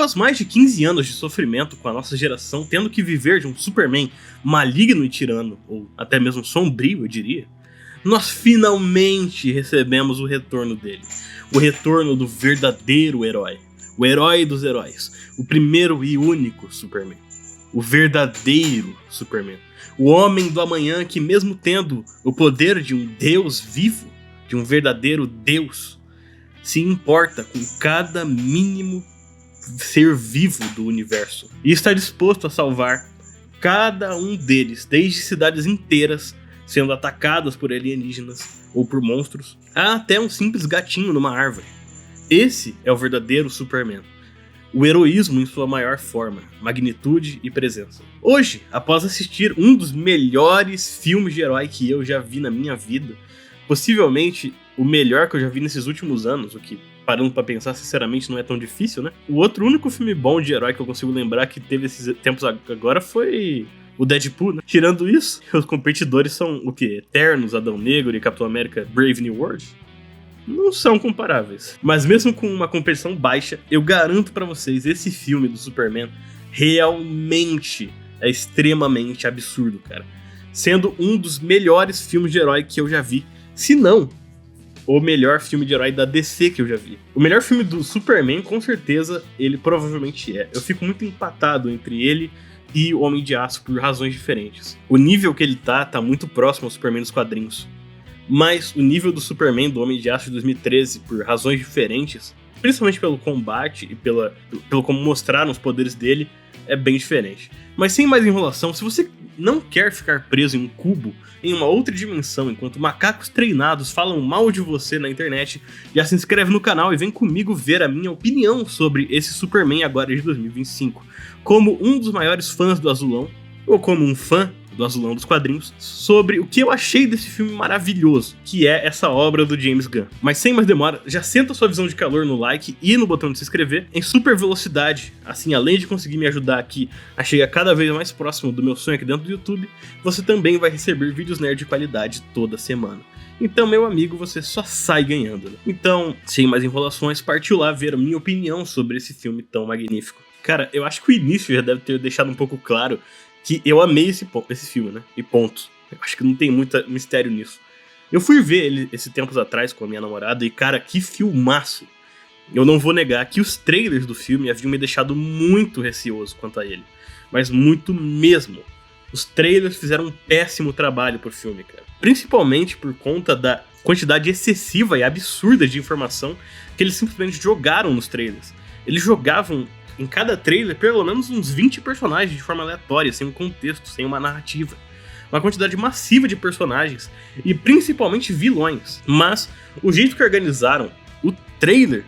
Após mais de 15 anos de sofrimento com a nossa geração tendo que viver de um Superman maligno e tirano, ou até mesmo sombrio, eu diria, nós finalmente recebemos o retorno dele. O retorno do verdadeiro herói. O herói dos heróis. O primeiro e único Superman. O verdadeiro Superman. O homem do amanhã que, mesmo tendo o poder de um Deus vivo, de um verdadeiro Deus, se importa com cada mínimo ser vivo do universo. E está disposto a salvar cada um deles, desde cidades inteiras sendo atacadas por alienígenas ou por monstros, até um simples gatinho numa árvore. Esse é o verdadeiro Superman. O heroísmo em sua maior forma, magnitude e presença. Hoje, após assistir um dos melhores filmes de herói que eu já vi na minha vida, possivelmente o melhor que eu já vi nesses últimos anos, o que, parando pra pensar, sinceramente não é tão difícil, né? O outro único filme bom de herói que eu consigo lembrar que teve esses tempos agora foi o Deadpool, né? Tirando isso, os competidores são o quê? Eternos, Adão Negro e Capitão América Brave New World? Não são comparáveis. Mas mesmo com uma competição baixa, eu garanto pra vocês, esse filme do Superman realmente é extremamente absurdo, cara. Sendo um dos melhores filmes de herói que eu já vi. Se não, o melhor filme de herói da DC que eu já vi. O melhor filme do Superman, com certeza, ele provavelmente é. Eu fico muito empatado entre ele e o Homem de Aço por razões diferentes. O nível que ele tá muito próximo ao Superman dos quadrinhos. Mas o nível do Superman do Homem de Aço de 2013, por razões diferentes, principalmente pelo combate e pelo como mostraram os poderes dele, é bem diferente. Mas sem mais enrolação, se você não quer ficar preso em um cubo, em uma outra dimensão, enquanto macacos treinados falam mal de você na internet, já se inscreve no canal e vem comigo ver a minha opinião sobre esse Superman agora de 2025. Como um dos maiores fãs do Azulão, ou como um fã do Azulão dos quadrinhos, sobre o que eu achei desse filme maravilhoso, que é essa obra do James Gunn. Mas sem mais demora, já senta sua visão de calor no like e no botão de se inscrever em super velocidade. Assim, além de conseguir me ajudar aqui a chegar cada vez mais próximo do meu sonho aqui dentro do YouTube, você também vai receber vídeos nerd de qualidade toda semana. Então, meu amigo, você só sai ganhando, né? Então, sem mais enrolações, partiu lá ver a minha opinião sobre esse filme tão magnífico. Cara, eu acho que o início já deve ter deixado um pouco claro que eu amei esse filme, né? E ponto. Eu acho que não tem muito mistério nisso. Eu fui ver ele esses tempos atrás com a minha namorada e, cara, que filmaço. Eu não vou negar que os trailers do filme haviam me deixado muito receoso quanto a ele. Mas muito mesmo. Os trailers fizeram um péssimo trabalho pro filme, cara. Principalmente por conta da quantidade excessiva e absurda de informação que eles simplesmente jogaram nos trailers. Eles jogavam em cada trailer pelo menos uns 20 personagens de forma aleatória, sem um contexto, sem uma narrativa. Uma quantidade massiva de personagens e principalmente vilões. Mas o jeito que organizaram o trailer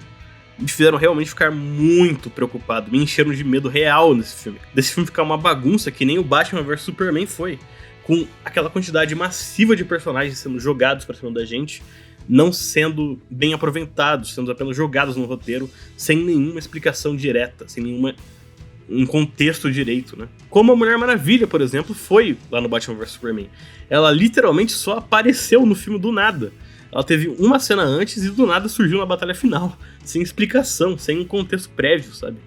me fizeram realmente ficar muito preocupado, me encheram de medo real nesse filme. Desse filme ficar uma bagunça que nem o Batman vs Superman foi, com aquela quantidade massiva de personagens sendo jogados pra cima da gente, não sendo bem aproveitados, sendo apenas jogados no roteiro, sem nenhuma explicação direta, sem um contexto direito, né? Como a Mulher Maravilha, por exemplo, foi lá no Batman vs Superman. Ela literalmente só apareceu no filme do nada. Ela teve uma cena antes e do nada surgiu na batalha final, sem explicação, sem um contexto prévio, sabe?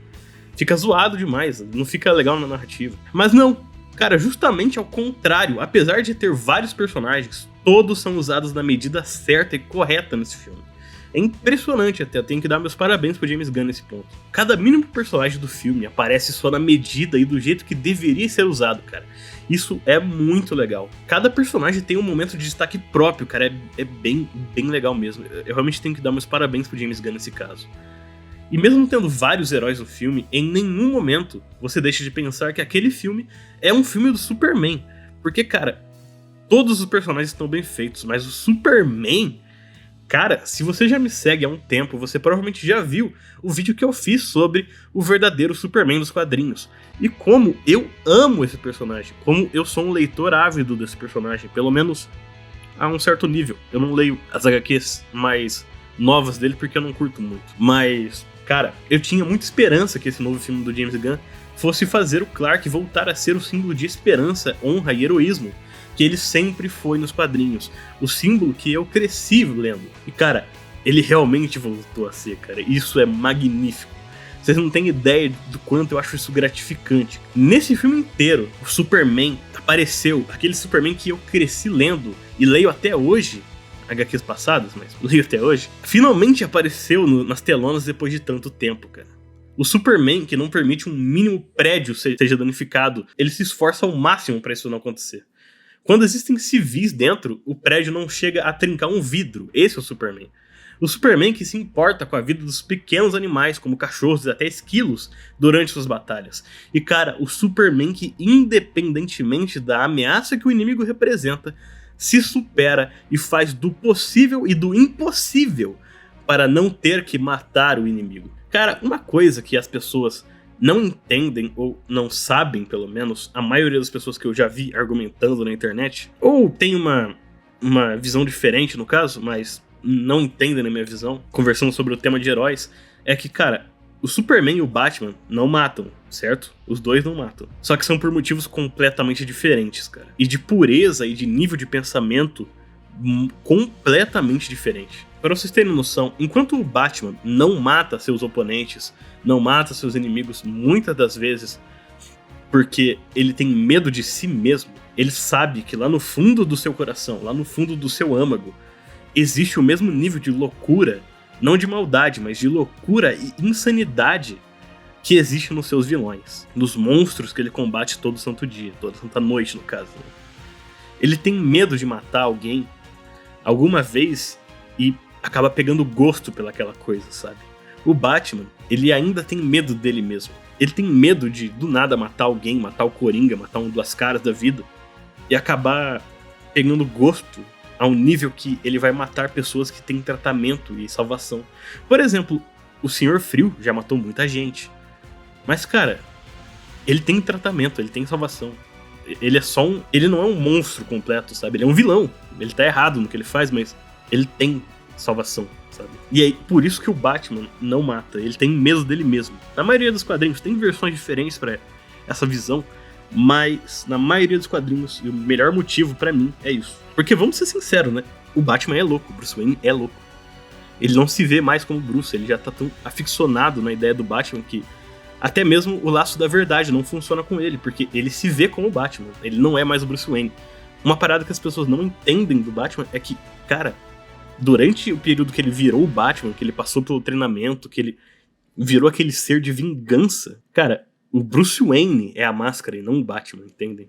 Fica zoado demais, não fica legal na narrativa. Mas não, cara, justamente ao contrário, apesar de ter vários personagens, todos são usados na medida certa e correta nesse filme. É impressionante até, eu tenho que dar meus parabéns pro James Gunn nesse ponto. Cada mínimo personagem do filme aparece só na medida e do jeito que deveria ser usado, cara. Isso é muito legal. Cada personagem tem um momento de destaque próprio, cara, é bem legal mesmo. Eu realmente tenho que dar meus parabéns pro James Gunn nesse caso. E mesmo tendo vários heróis no filme, em nenhum momento você deixa de pensar que aquele filme é um filme do Superman. Porque, cara, todos os personagens estão bem feitos, mas o Superman... Cara, se você já me segue há um tempo, você provavelmente já viu o vídeo que eu fiz sobre o verdadeiro Superman dos quadrinhos. E como eu amo esse personagem, como eu sou um leitor ávido desse personagem, pelo menos a um certo nível. Eu não leio as HQs mais novas dele porque eu não curto muito. Mas, cara, eu tinha muita esperança que esse novo filme do James Gunn fosse fazer o Clark voltar a ser o símbolo de esperança, honra e heroísmo que ele sempre foi nos quadrinhos. O símbolo que eu cresci lendo. E, cara, ele realmente voltou a ser, cara. Isso é magnífico. Vocês não têm ideia do quanto eu acho isso gratificante. Nesse filme inteiro, o Superman apareceu, aquele Superman que eu cresci lendo e leio até hoje, HQs passadas, mas leio até hoje, finalmente apareceu nas telonas depois de tanto tempo, cara. O Superman, que não permite um mínimo prédio seja danificado, ele se esforça ao máximo para isso não acontecer. Quando existem civis dentro, o prédio não chega a trincar um vidro. Esse é o Superman. O Superman que se importa com a vida dos pequenos animais, como cachorros e até esquilos, durante suas batalhas. E cara, o Superman que, independentemente da ameaça que o inimigo representa, se supera e faz do possível e do impossível para não ter que matar o inimigo. Cara, uma coisa que as pessoas não entendem, ou não sabem, pelo menos, a maioria das pessoas que eu já vi argumentando na internet, ou tem uma visão diferente no caso, mas não entendem na minha visão, conversando sobre o tema de heróis, é que, cara, o Superman e o Batman não matam, certo? Os dois não matam. Só que são por motivos completamente diferentes, cara. E de pureza e de nível de pensamento completamente diferente. Para vocês terem noção, enquanto o Batman não mata seus oponentes, não mata seus inimigos muitas das vezes porque ele tem medo de si mesmo, ele sabe que lá no fundo do seu coração, lá no fundo do seu âmago, existe o mesmo nível de loucura, não de maldade, mas de loucura e insanidade que existe nos seus vilões, nos monstros que ele combate todo santo dia, toda santa noite no caso. Ele tem medo de matar alguém alguma vez e acaba pegando gosto pelaquela coisa, sabe? O Batman, ele ainda tem medo dele mesmo. Ele tem medo de, do nada, matar alguém, matar o Coringa, matar um Duas Caras da vida e acabar pegando gosto a um nível que ele vai matar pessoas que têm tratamento e salvação. Por exemplo, o Senhor Frio já matou muita gente. Mas, cara, ele tem tratamento, ele tem salvação. Ele é só um... Ele não é um monstro completo, sabe? Ele é um vilão. Ele tá errado no que ele faz, mas ele tem salvação, sabe? E aí, por isso que o Batman não mata. Ele tem medo dele mesmo. Na maioria dos quadrinhos tem versões diferentes pra essa visão, mas na maioria dos quadrinhos, e o melhor motivo pra mim é isso. Porque vamos ser sinceros, né? O Batman é louco, o Bruce Wayne é louco. Ele não se vê mais como Bruce, ele já tá tão aficionado na ideia do Batman que até mesmo o laço da verdade não funciona com ele, porque ele se vê como o Batman, ele não é mais o Bruce Wayne. Uma parada que as pessoas não entendem do Batman é que, cara, durante o período que ele virou o Batman, que ele passou pelo treinamento, que ele virou aquele ser de vingança, cara, o Bruce Wayne é a máscara e não o Batman, entendem?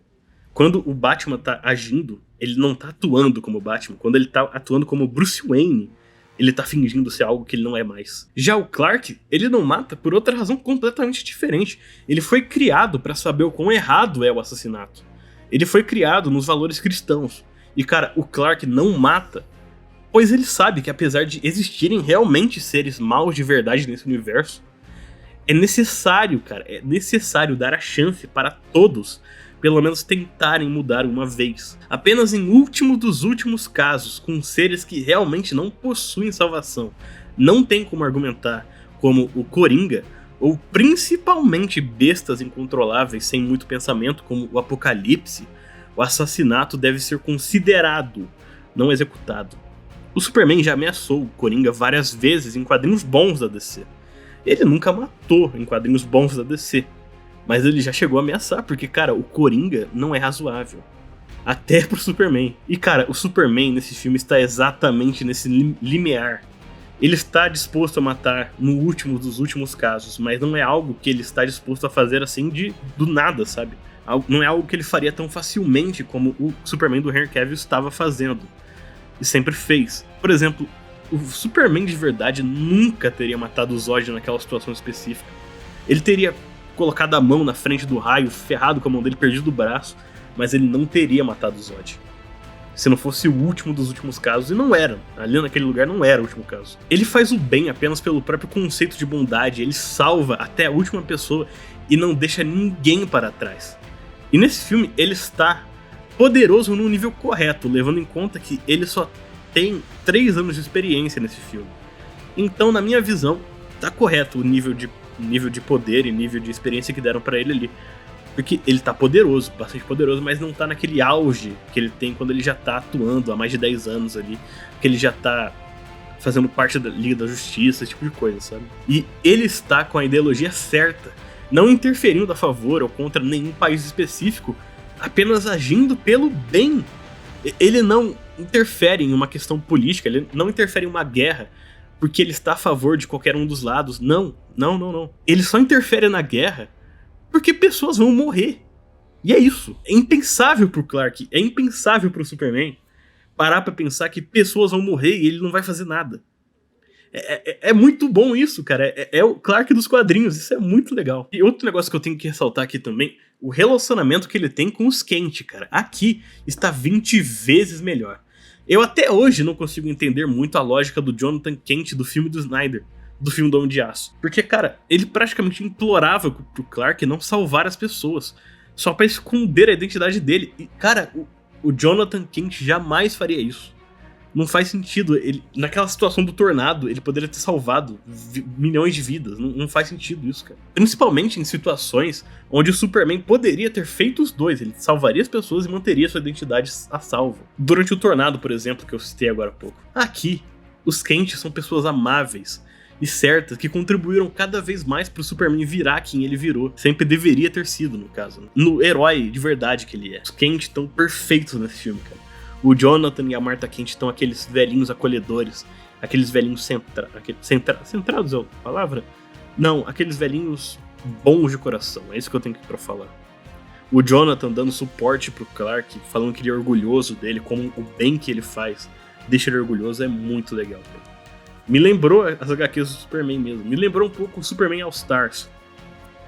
Quando o Batman tá agindo, ele não tá atuando como Batman. Quando ele tá atuando como Bruce Wayne, ele tá fingindo ser algo que ele não é mais. Já o Clark, ele não mata por outra razão completamente diferente. Ele foi criado pra saber o quão errado é o assassinato. Ele foi criado nos valores cristãos. E, cara, o Clark não mata, pois ele sabe que apesar de existirem realmente seres maus de verdade nesse universo, é necessário, cara, é necessário dar a chance para todos pelo menos tentarem mudar uma vez. Apenas em último dos últimos casos, com seres que realmente não possuem salvação, não tem como argumentar, como o Coringa, ou principalmente bestas incontroláveis sem muito pensamento, como o Apocalipse, o assassinato deve ser considerado, não executado. O Superman já ameaçou o Coringa várias vezes em quadrinhos bons da DC. Ele nunca matou em quadrinhos bons da DC, mas ele já chegou a ameaçar, porque, cara, o Coringa não é razoável. Até pro Superman. E, cara, o Superman nesse filme está exatamente nesse limiar. Ele está disposto a matar no último dos últimos casos, mas não é algo que ele está disposto a fazer assim do nada, sabe? Não é algo que ele faria tão facilmente como o Superman do Henry Cavill estava fazendo. E sempre fez. Por exemplo, o Superman de verdade nunca teria matado o Zod naquela situação específica. Ele teria colocado a mão na frente do raio, ferrado com a mão dele, perdido o braço, mas ele não teria matado o Zod. Se não fosse o último dos últimos casos, e não era. Ali naquele lugar não era o último caso. Ele faz o bem apenas pelo próprio conceito de bondade, ele salva até a última pessoa e não deixa ninguém para trás. E nesse filme ele está poderoso no nível correto, levando em conta que ele só tem 3 anos de experiência nesse filme. Então, na minha visão, tá correto o nível de poder e nível de experiência que deram pra ele ali. Porque ele tá poderoso, bastante poderoso, mas não tá naquele auge que ele tem quando ele já tá atuando há mais de 10 anos ali. Que ele já tá fazendo parte da Liga da Justiça, esse tipo de coisa, sabe? E ele está com a ideologia certa, não interferindo a favor ou contra nenhum país específico, apenas agindo pelo bem. Ele não interfere em uma questão política, ele não interfere em uma guerra porque ele está a favor de qualquer um dos lados. Não. Ele só interfere na guerra porque pessoas vão morrer. E é isso. É impensável pro Clark, é impensável pro Superman parar pra pensar que pessoas vão morrer e ele não vai fazer nada. É muito bom isso, cara. É o Clark dos quadrinhos, isso é muito legal. E outro negócio que eu tenho que ressaltar aqui também, o relacionamento que ele tem com os Kent, cara. Aqui está 20 vezes melhor. Eu até hoje não consigo entender muito a lógica do Jonathan Kent do filme do Snyder, do filme do Homem de Aço. Porque, cara, ele praticamente implorava pro Clark não salvar as pessoas, só pra esconder a identidade dele. E, cara, o Jonathan Kent jamais faria isso. Não faz sentido. Ele, naquela situação do tornado, ele poderia ter salvado milhões de vidas. Não faz sentido isso, cara. Principalmente em situações onde o Superman poderia ter feito os dois. Ele salvaria as pessoas e manteria sua identidade a salvo. Durante o tornado, por exemplo, que eu citei agora há pouco. Aqui, os Kent são pessoas amáveis e certas que contribuíram cada vez mais pro Superman virar quem ele virou. Sempre deveria ter sido, no caso. Né? No herói de verdade que ele é. Os Kent estão perfeitos nesse filme, cara. O Jonathan e a Martha Kent estão aqueles velhinhos acolhedores, aqueles velhinhos centrados é a palavra? Não, aqueles velhinhos bons de coração, é isso que eu tenho pra falar. O Jonathan dando suporte pro Clark, falando que ele é orgulhoso dele, como o bem que ele faz deixa ele orgulhoso, é muito legal, cara. Me lembrou as HQs do Superman mesmo, me lembrou um pouco o Superman All Stars.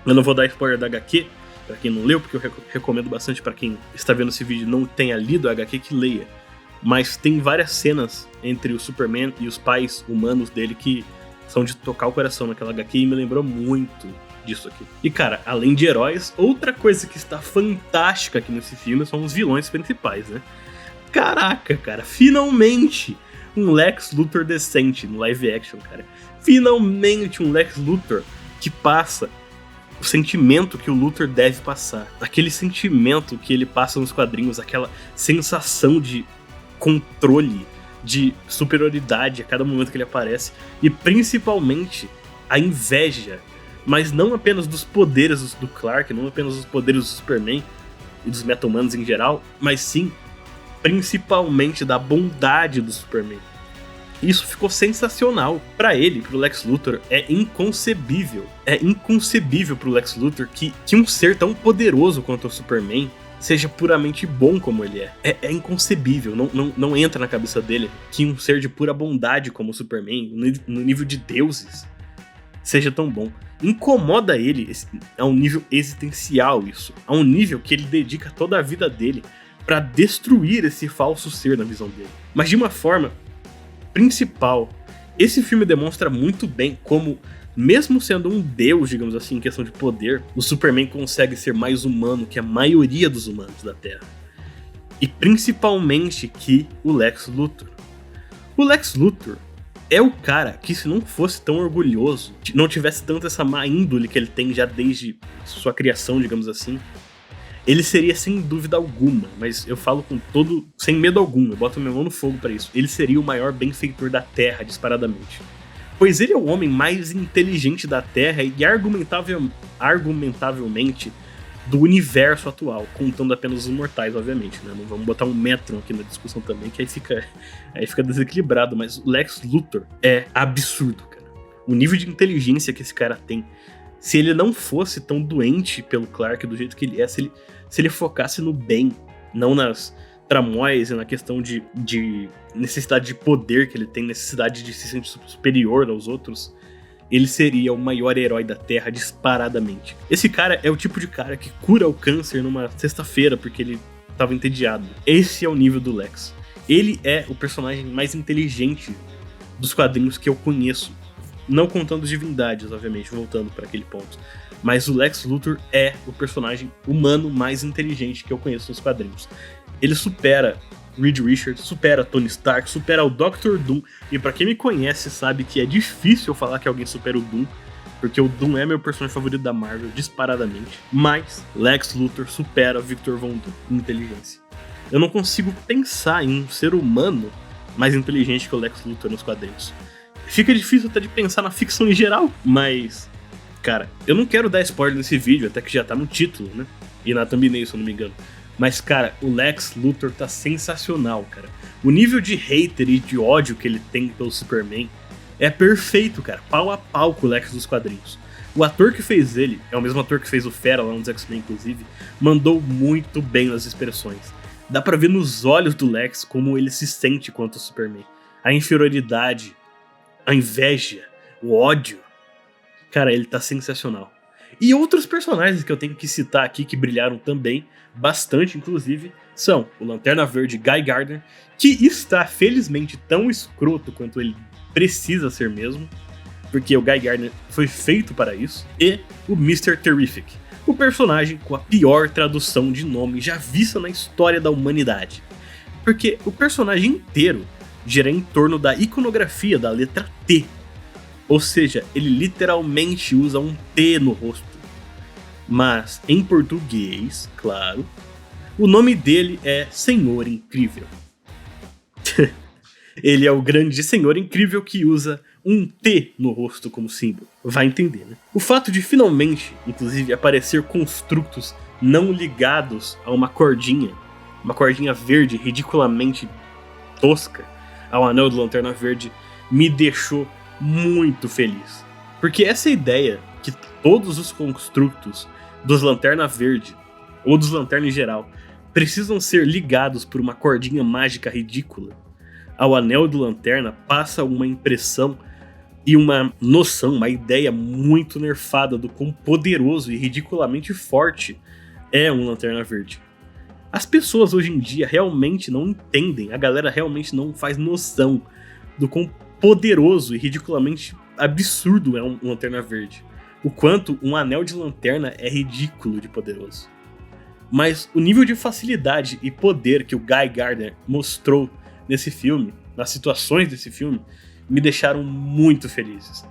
Eu não vou dar spoiler da HQ, pra quem não leu, porque eu recomendo bastante pra quem está vendo esse vídeo e não tenha lido a HQ que leia. Mas tem várias cenas entre o Superman e os pais humanos dele que são de tocar o coração naquela HQ e me lembrou muito disso aqui. E cara, além de heróis, outra coisa que está fantástica aqui nesse filme são os vilões principais, né? Caraca, cara, finalmente um Lex Luthor decente no live action, cara. Finalmente um Lex Luthor que passa o sentimento que o Luthor deve passar. Aquele sentimento que ele passa nos quadrinhos, aquela sensação de controle, de superioridade a cada momento que ele aparece. E principalmente a inveja, mas não apenas dos poderes do Clark, não apenas dos poderes do Superman e dos meta-humanos em geral, mas sim, principalmente da bondade do Superman. Isso ficou sensacional. Pra ele, pro Lex Luthor, é inconcebível. É inconcebível pro Lex Luthor que um ser tão poderoso quanto o Superman seja puramente bom como ele é. É inconcebível, não entra na cabeça dele que um ser de pura bondade como o Superman, no nível de deuses, seja tão bom. Incomoda ele a um nível existencial isso. A um nível que ele dedica toda a vida dele pra destruir esse falso ser na visão dele. Mas de uma forma principal, esse filme demonstra muito bem como, mesmo sendo um deus, digamos assim, em questão de poder, o Superman consegue ser mais humano que a maioria dos humanos da Terra. E principalmente que o Lex Luthor. O Lex Luthor é o cara que, se não fosse tão orgulhoso, não tivesse tanto essa má índole que ele tem já desde sua criação, digamos assim, ele seria sem dúvida alguma, mas eu falo sem medo algum, eu boto minha mão no fogo pra isso, ele seria o maior benfeitor da Terra, disparadamente. Pois ele é o homem mais inteligente da Terra e argumentavelmente do universo atual, contando apenas os mortais, obviamente, né? Não vamos botar um Metron aqui na discussão também, que aí fica desequilibrado, mas o Lex Luthor é absurdo, cara. O nível de inteligência que esse cara tem, se ele não fosse tão doente pelo Clark do jeito que ele é, se ele focasse no bem, não nas tramóias e na questão de necessidade de poder que ele tem, necessidade de se sentir superior aos outros, ele seria o maior herói da Terra disparadamente. Esse cara é o tipo de cara que cura o câncer numa sexta-feira porque ele estava entediado. Esse é o nível do Lex. Ele é o personagem mais inteligente dos quadrinhos que eu conheço. Não contando divindades, obviamente, voltando para aquele ponto. Mas o Lex Luthor é o personagem humano mais inteligente que eu conheço nos quadrinhos. Ele supera Reed Richards, supera Tony Stark, supera o Dr. Doom. E pra quem me conhece sabe que é difícil falar que alguém supera o Doom, porque o Doom é meu personagem favorito da Marvel, disparadamente. Mas Lex Luthor supera Victor Von Doom em inteligência. Eu não consigo pensar em um ser humano mais inteligente que o Lex Luthor nos quadrinhos. Fica difícil até de pensar na ficção em geral, mas... Cara, eu não quero dar spoiler nesse vídeo, até que já tá no título, né? E na thumbnail, se eu não me engano. Mas, cara, o Lex Luthor tá sensacional, cara. O nível de hater e de ódio que ele tem pelo Superman é perfeito, cara. Pau a pau com o Lex dos quadrinhos. O ator que fez ele, é o mesmo ator que fez o Fera lá nos X-Men, inclusive, mandou muito bem nas expressões. Dá pra ver nos olhos do Lex como ele se sente quanto ao Superman. A inferioridade, a inveja, o ódio. Cara, ele tá sensacional. E outros personagens que eu tenho que citar aqui, que brilharam também, bastante inclusive, são o Lanterna Verde Guy Gardner, que está felizmente tão escroto quanto ele precisa ser mesmo, porque o Guy Gardner foi feito para isso, e o Mr. Terrific, o personagem com a pior tradução de nome já vista na história da humanidade. Porque o personagem inteiro gira em torno da iconografia da letra T, ou seja, ele literalmente usa um T no rosto. Mas em português, claro, o nome dele é Senhor Incrível. Ele é o grande Senhor Incrível que usa um T no rosto como símbolo. Vai entender, né? O fato de finalmente, inclusive, aparecer construtos não ligados a uma cordinha verde ridiculamente tosca, ao anel do Lanterna Verde, me deixou muito feliz. Porque essa ideia que todos os construtos dos Lanterna Verde, ou dos Lanterna em geral, precisam ser ligados por uma cordinha mágica ridícula ao anel do Lanterna, passa uma impressão e uma noção, uma ideia muito nerfada do quão poderoso e ridiculamente forte é um Lanterna Verde. As pessoas hoje em dia realmente não entendem, a galera realmente não faz noção do quão poderoso e ridiculamente absurdo é um Lanterna Verde. O quanto um anel de lanterna é ridículo de poderoso. Mas o nível de facilidade e poder que o Guy Gardner mostrou nesse filme, nas situações desse filme, me deixaram muito felizes.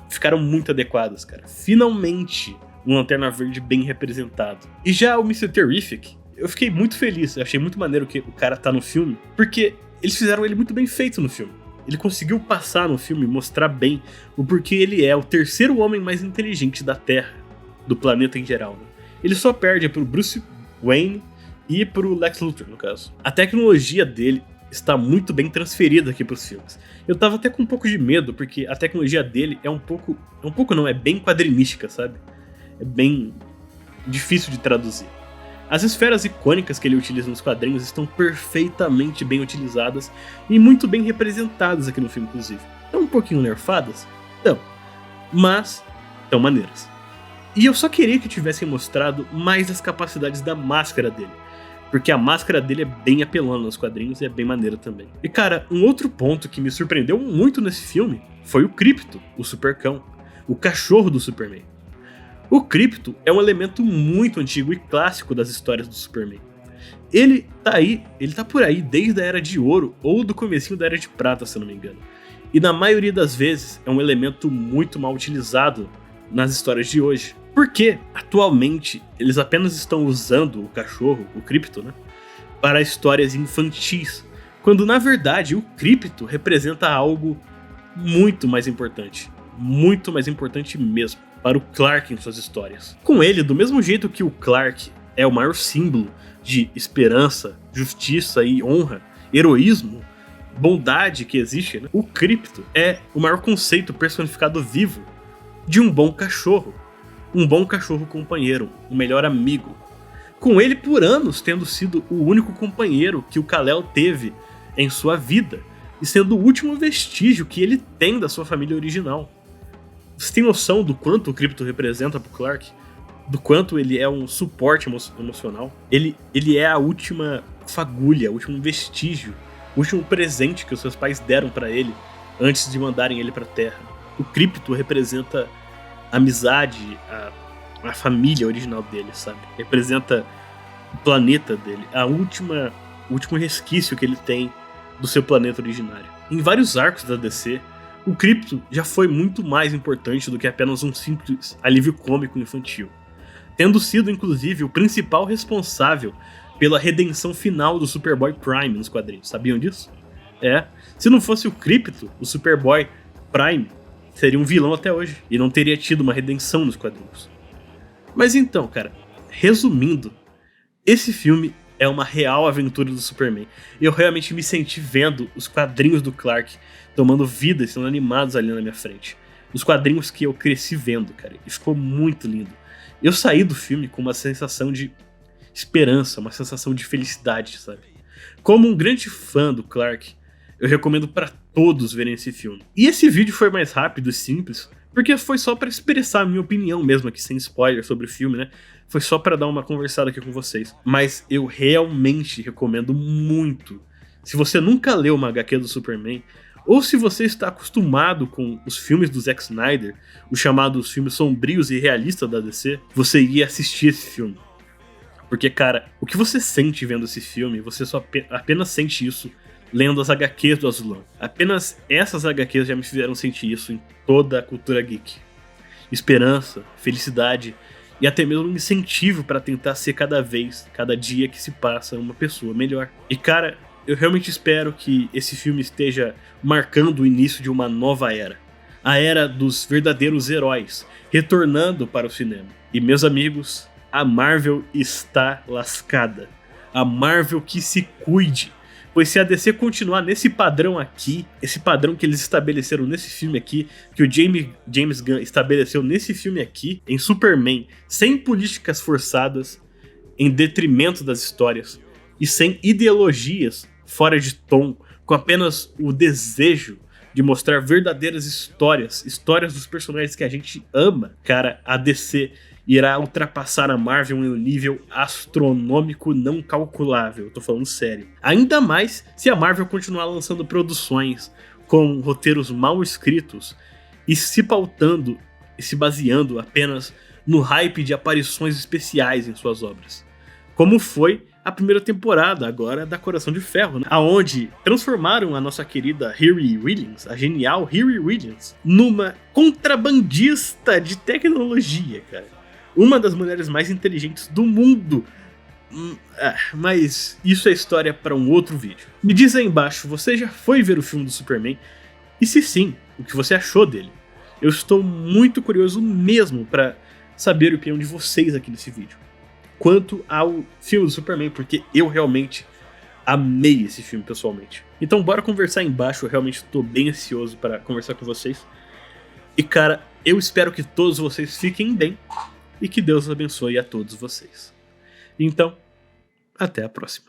Ficaram muito adequadas, cara. Finalmente, um Lanterna Verde bem representado. E já o Mr. Terrific, eu fiquei muito feliz. Eu achei muito maneiro que o cara tá no filme, porque eles fizeram ele muito bem feito no filme. Ele conseguiu passar no filme, mostrar bem o porquê ele é o terceiro homem mais inteligente da Terra, do planeta em geral, né? Ele só perde pro Bruce Wayne e pro Lex Luthor, no caso. A tecnologia dele está muito bem transferida aqui pros filmes. Eu tava até com um pouco de medo, porque a tecnologia dele é bem quadrinística, sabe? É bem difícil de traduzir. As esferas icônicas que ele utiliza nos quadrinhos estão perfeitamente bem utilizadas e muito bem representadas aqui no filme, inclusive. Estão um pouquinho nerfadas? Não. Mas estão maneiras. E eu só queria que tivessem mostrado mais as capacidades da máscara dele, porque a máscara dele é bem apelona nos quadrinhos e é bem maneira também. E cara, um outro ponto que me surpreendeu muito nesse filme foi o Krypto, o Supercão, o cachorro do Superman. O Krypto é um elemento muito antigo e clássico das histórias do Superman. Ele tá por aí desde a Era de Ouro ou do comecinho da Era de Prata, se eu não me engano. E na maioria das vezes é um elemento muito mal utilizado nas histórias de hoje. Porque, atualmente, eles apenas estão usando o cachorro, o Krypto, né, para histórias infantis. Quando, na verdade, o Krypto representa algo muito mais importante. Muito mais importante mesmo. Para o Clark em suas histórias. Com ele, do mesmo jeito que o Clark é o maior símbolo de esperança, justiça e honra, heroísmo, bondade que existe, né? O Krypto é o maior conceito personificado vivo de um bom cachorro companheiro, o melhor amigo. Com ele por anos tendo sido o único companheiro que o Kal-El teve em sua vida e sendo o último vestígio que ele tem da sua família original. Você tem noção do quanto o Krypto representa pro Clark? Do quanto ele é um suporte emocional? Ele é a última fagulha, o último vestígio, o último presente que os seus pais deram pra ele antes de mandarem ele pra Terra. O Krypto representa a amizade, a família original dele, sabe? Representa o planeta dele, o último resquício que ele tem do seu planeta originário. Em vários arcos da DC, o Krypto já foi muito mais importante do que apenas um simples alívio cômico infantil, tendo sido inclusive o principal responsável pela redenção final do Superboy Prime nos quadrinhos. Sabiam disso? Se não fosse o Krypto, o Superboy Prime seria um vilão até hoje e não teria tido uma redenção nos quadrinhos. Mas então, cara, resumindo, esse filme é uma real aventura do Superman. Eu realmente me senti vendo os quadrinhos do Clark tomando vida e sendo animados ali na minha frente. Os quadrinhos que eu cresci vendo, cara. E ficou muito lindo. Eu saí do filme com uma sensação de esperança, uma sensação de felicidade, sabe? Como um grande fã do Clark, eu recomendo pra todos verem esse filme. E esse vídeo foi mais rápido e simples, porque foi só pra expressar a minha opinião mesmo aqui, sem spoiler sobre o filme, né? Foi só pra dar uma conversada aqui com vocês. Mas eu realmente recomendo muito. Se você nunca leu uma HQ do Superman, ou se você está acostumado com os filmes do Zack Snyder, os chamados filmes sombrios e realistas da DC, você iria assistir esse filme. Porque, cara, o que você sente vendo esse filme, você só apenas sente isso lendo as HQs do Azulão. Apenas essas HQs já me fizeram sentir isso em toda a cultura geek. Esperança, felicidade e até mesmo um incentivo para tentar ser cada dia que se passa, uma pessoa melhor. E, cara, eu realmente espero que esse filme esteja marcando o início de uma nova era. A era dos verdadeiros heróis, retornando para o cinema. E, meus amigos, a Marvel está lascada. A Marvel que se cuide. Pois se a DC continuar nesse padrão aqui, esse padrão que eles estabeleceram nesse filme aqui, que o James Gunn estabeleceu nesse filme aqui, em Superman, sem políticas forçadas, em detrimento das histórias, e sem ideologias fora de tom, com apenas o desejo de mostrar verdadeiras histórias dos personagens que a gente ama, cara, a DC irá ultrapassar a Marvel em um nível astronômico não calculável. Eu tô falando sério. Ainda mais se a Marvel continuar lançando produções com roteiros mal escritos e se pautando e se baseando apenas no hype de aparições especiais em suas obras. Como foi a primeira temporada agora da Coração de Ferro, né? Aonde transformaram a nossa querida Riri Williams, a genial Riri Williams, numa contrabandista de tecnologia, cara. Uma das mulheres mais inteligentes do mundo. Mas isso é história para um outro vídeo. Me diz aí embaixo, você já foi ver o filme do Superman? E se sim, o que você achou dele? Eu estou muito curioso mesmo para saber a opinião de vocês aqui nesse vídeo. Quanto ao filme do Superman, porque eu realmente amei esse filme pessoalmente. Então bora conversar aí embaixo, eu realmente estou bem ansioso para conversar com vocês. E cara, eu espero que todos vocês fiquem bem. E que Deus abençoe a todos vocês. Então, até a próxima.